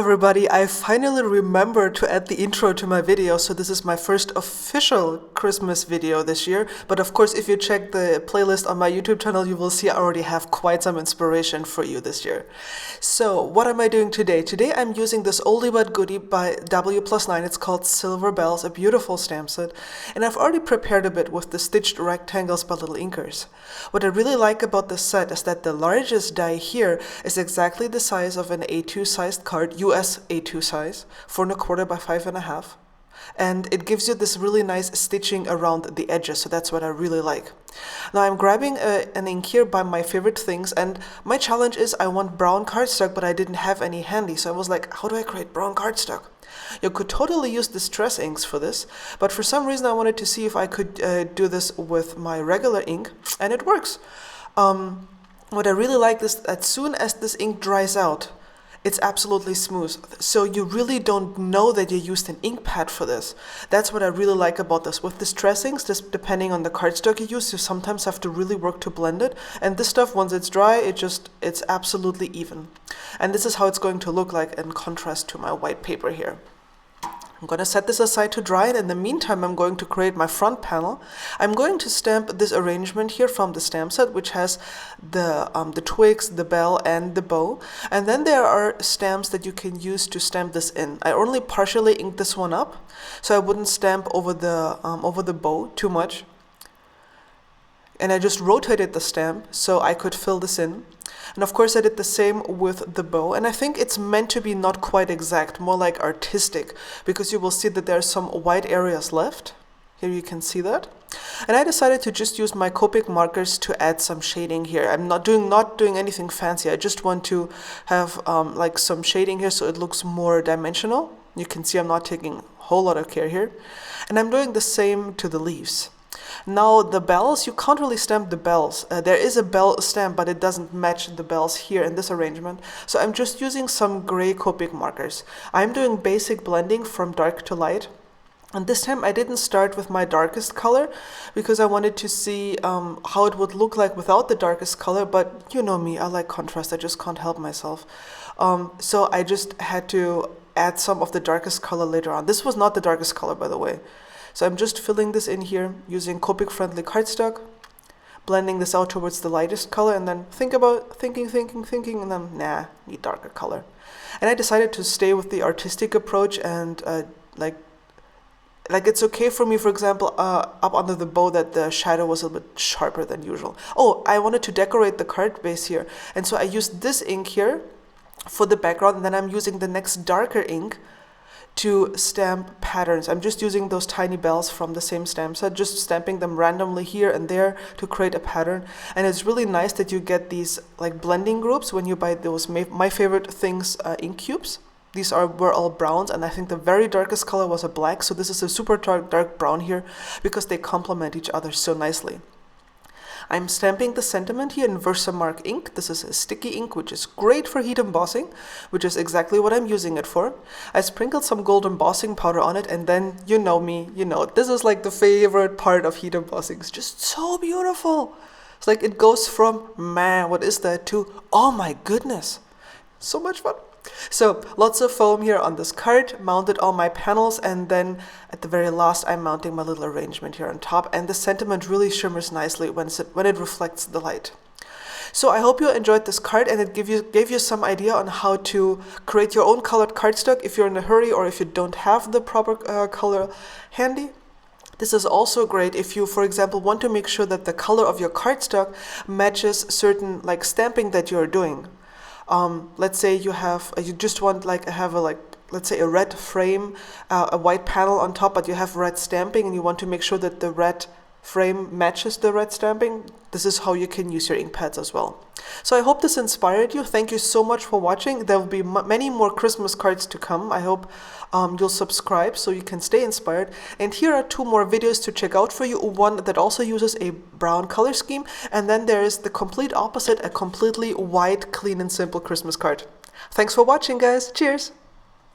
everybody, I finally remembered to add the intro to my video, so this is my first official Christmas video this year. But of course, if you check the playlist on my YouTube channel, you will see I already have quite some inspiration for you this year. So what am I doing today? Today I'm using this oldie but goodie by W+9. It's called Silver Bells, a beautiful stamp set. And I've already prepared a bit with the stitched rectangles by Little Inkers. What I really like about this set is that the largest die here is exactly the size of an A2 sized card, US A2 size, 4 1/4 by 5 1/2. And it gives you this really nice stitching around the edges, so that's what I really like. Now I'm grabbing an ink here by my favorite things, and my challenge is I want brown cardstock, but I didn't have any handy, so I was like, how do I create brown cardstock? You could totally use distress inks for this, but for some reason I wanted to see if I could do this with my regular ink, and it works. What I really like is as soon as this ink dries out, it's absolutely smooth. So you really don't know that you used an ink pad for this. That's what I really like about this. With distress inks, just depending on the cardstock you use, you sometimes have to really work to blend it. And this stuff, once it's dry, it's absolutely even. And this is how it's going to look like in contrast to my white paper here. I'm going to set this aside to dry, and in the meantime I'm going to create my front panel. I'm going to stamp this arrangement here from the stamp set, which has the twigs, the bell, and the bow. And then there are stamps that you can use to stamp this in. I only partially inked this one up, so I wouldn't stamp over the bow too much. And I just rotated the stamp so I could fill this in. And of course I did the same with the bow, and I think it's meant to be not quite exact, more like artistic, because you will see that there are some white areas left. Here you can see that. And I decided to just use my Copic markers to add some shading here. I'm not doing anything fancy. I just want to have like some shading here so it looks more dimensional. You can see I'm not taking a whole lot of care here. And I'm doing the same to the leaves. Now the bells, you can't really stamp the bells. There is a bell stamp, but it doesn't match the bells here in this arrangement. So I'm just using some gray Copic markers. I'm doing basic blending from dark to light. And this time I didn't start with my darkest color because I wanted to see how it would look like without the darkest color. But you know me, I like contrast. I just can't help myself. So I just had to add some of the darkest color later on. This was not the darkest color, by the way. So I'm just filling this in here using Copic-friendly cardstock, blending this out towards the lightest color, and then thinking, and then, nah, need darker color. And I decided to stay with the artistic approach and like it's okay for me, for example, up under the bow that the shadow was a bit sharper than usual. Oh, I wanted to decorate the card base here. And so I used this ink here for the background, and then I'm using the next darker ink to stamp patterns. I'm just using those tiny bells from the same stamp set, just stamping them randomly here and there to create a pattern. And it's really nice that you get these like blending groups when you buy those My Favorite Things ink cubes. These were all browns, and I think the very darkest color was a black, so this is a super dark brown here because they complement each other so nicely. I'm stamping the sentiment here in Versamark ink. This is a sticky ink, which is great for heat embossing, which is exactly what I'm using it for. I sprinkled some gold embossing powder on it, and then, you know me, you know, this is like the favorite part of heat embossing. It's just so beautiful. It's like it goes from, man, what is that, to, oh my goodness. So much fun. So lots of foam here on this card, mounted all my panels, and then at the very last I'm mounting my little arrangement here on top, and the sentiment really shimmers nicely when it reflects the light. So I hope you enjoyed this card, and it gave you some idea on how to create your own colored cardstock if you're in a hurry or if you don't have the proper color handy. This is also great if you, for example, want to make sure that the color of your cardstock matches certain like stamping that you're doing. Let's say you just want let's say a red frame, a white panel on top, but you have red stamping and you want to make sure that the red frame matches the red stamping. This is how you can use your ink pads as well. So I hope this inspired you. Thank you so much for watching. There will be many more Christmas cards to come. I hope you'll subscribe so you can stay inspired. And here are 2 more videos to check out for you. One that also uses a brown color scheme, and then there is the complete opposite, a completely white, clean and simple Christmas card. Thanks for watching, guys. Cheers!